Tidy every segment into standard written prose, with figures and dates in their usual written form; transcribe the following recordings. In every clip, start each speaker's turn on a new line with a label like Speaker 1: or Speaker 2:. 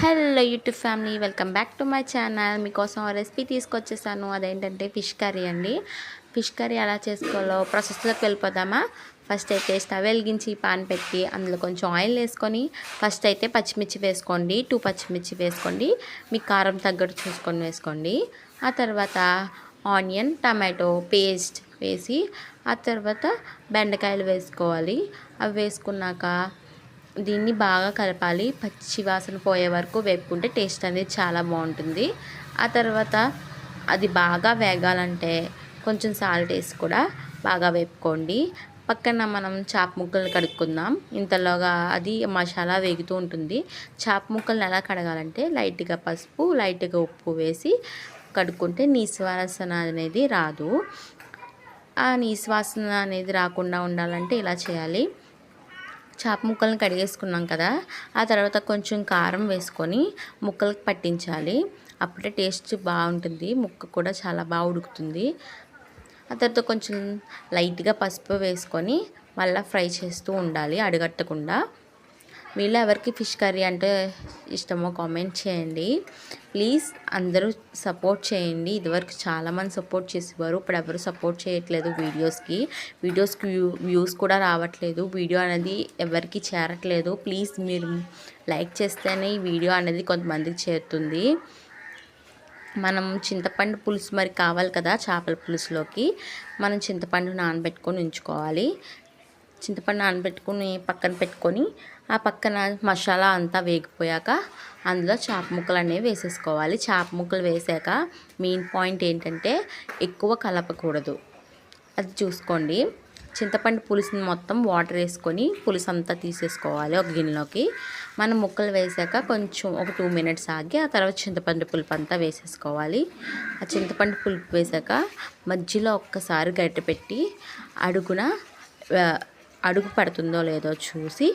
Speaker 1: Hello YouTube family, welcome back to my channel. మీకోసం recipe తీసుకొచ్చేసాను. అదేంటంటే fish curry అండి. Fish curry ఎలా చేసుకోవాలో ప్రాసెస్లోకి వెళ్ళిపోదామా. ఫస్ట్ అయితే స్టవ్ వెలిగించి పాన్ పెట్టి అందులో కొంచెం ఆయిల్ వేసుకొని ఫస్ట్ అయితే పచ్చిమిర్చి వేసుకోండి. 2 పచ్చిమిర్చి వేసుకోండి. మీకు కారం తగ్గట్టు చూసుకొని వేసుకోండి. ఆ తర్వాత ఆనియన్ టమాటో పేస్ట్ వేసి ఆ తర్వాత బెండకాయలు వేసుకోవాలి. అవి వేసుకున్నాక దీన్ని బాగా కలపాలి. పచ్చి వాసన పోయే వరకు వేపుకుంటే టేస్ట్ అనేది చాలా బాగుంటుంది. ఆ తర్వాత అది బాగా వేగాలంటే కొంచెం సాల్ట్ వేసి కూడా బాగా వేపుకోండి. పక్కన మనం చాప ముక్కలు కడుక్కుందాం. ఇంతలోగా అది మసాలా వేగుతూ ఉంటుంది. చాప ముక్కలను ఎలా కడగాలంటే లైట్గా పసుపు లైట్గా ఉప్పు వేసి కడుక్కుంటే నీసు వాసన అనేది రాదు. ఆ నీసు వాసన అనేది రాకుండా ఉండాలంటే ఇలా చేయాలి. చాప ముక్కలను కడిగేసుకున్నాం కదా, ఆ తర్వాత కొంచెం కారం వేసుకొని ముక్కలకు పట్టించాలి. అప్పుడే టేస్ట్ బాగుంటుంది. ముక్క కూడా చాలా బాగా ఉడుకుతుంది. ఆ తర్వాత కొంచెం లైట్గా పసుపు వేసుకొని మళ్ళీ ఫ్రై చేస్తూ ఉండాలి అడుగట్టకుండా. మీలో ఎవరికి ఫిష్ కర్రీ అంటే ఇష్టమో కామెంట్ చేయండి ప్లీజ్. అందరూ సపోర్ట్ చేయండి. ఇదివరకు చాలామంది సపోర్ట్ చేసేవారు, ఇప్పుడు ఎవరు సపోర్ట్ చేయట్లేదు. వీడియోస్కి వ్యూస్ కూడా రావట్లేదు. వీడియో అనేది ఎవరికి చేరట్లేదు. ప్లీజ్ మీరు లైక్ చేస్తేనే ఈ వీడియో అనేది కొంతమందికి చేరుతుంది. మనం చింతపండు పులుసు మరి కావాలి కదా, చేపల పులుసులోకి మనం చింతపండు నానబెట్టుకొని ఉంచుకోవాలి. చింతపండు నానబెట్టుకుని పక్కన పెట్టుకొని ఆ పక్కన మసాలా అంతా వేగిపోయాక అందులో చేప ముక్కలు అనేవి వేసేసుకోవాలి. చేప ముక్కలు వేసాక మెయిన్ పాయింట్ ఏంటంటే ఎక్కువ కలపకూడదు, అది చూసుకోండి. చింతపండు పులుసుని మొత్తం వాటర్ వేసుకొని పులుసు అంతా తీసేసుకోవాలి ఒక గిన్నెలోకి. మనం ముక్కలు వేసాక కొంచెం ఒక 2 మినిట్స్ ఆగి ఆ తర్వాత చింతపండు పులుపు అంతా వేసేసుకోవాలి. ఆ చింతపండు పులుపు వేసాక మధ్యలో ఒక్కసారి గరిటె పెట్టి అడుగు పడుతుందో లేదో చూసి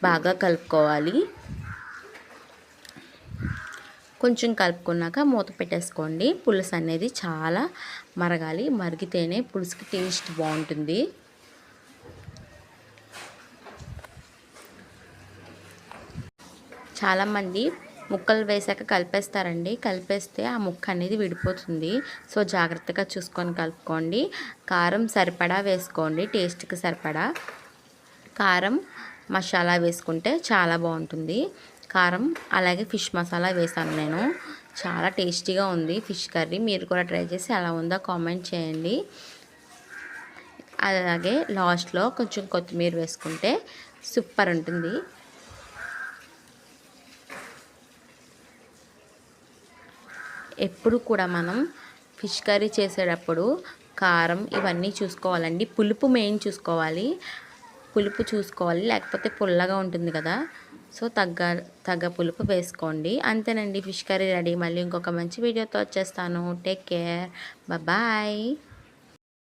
Speaker 1: బాగా కలుపుకోవాలి. కొంచెం కలుపుకున్నాక మూత పెట్టేసుకోండి. పులుసు అనేది చాలా మరగాలి. మరిగితేనే పులుసుకి టేస్ట్ బాగుంటుంది. చాలామంది ముక్కలు వేసాక కలిపేస్తారండి. కలిపేస్తే ఆ ముక్క అనేది విడిపోతుంది. సో జాగ్రత్తగా చూసుకొని కలుపుకోండి. కారం సరిపడా వేసుకోండి. టేస్ట్కి సరిపడా కారం మసాలా వేసుకుంటే చాలా బాగుంటుంది. కారం అలాగే ఫిష్ మసాలా వేసాను నేను. చాలా టేస్టీగా ఉంది ఫిష్ కర్రీ. మీరు కూడా ట్రై చేసి ఎలా ఉందో కామెంట్ చేయండి. అలాగే లాస్ట్లో కొంచెం కొత్తిమీర వేసుకుంటే సూపర్ ఉంటుంది. ఎప్పుడు కూడా మనం ఫిష్ కర్రీ చేసేటప్పుడు కారం ఇవన్నీ చూసుకోవాలండి. పులుపు మెయిన్ చూసుకోవాలి. పులుపు చూసుకోవాలి, లేకపోతే పుల్లగా ఉంటుంది కదా. సో తగ్గ పులుపు వేసుకోండి. అంతేనండి, ఫిష్ కర్రీ రెడీ. మళ్ళీ ఇంకొక మంచి వీడియోతో వచ్చేస్తాను. Take care, bye.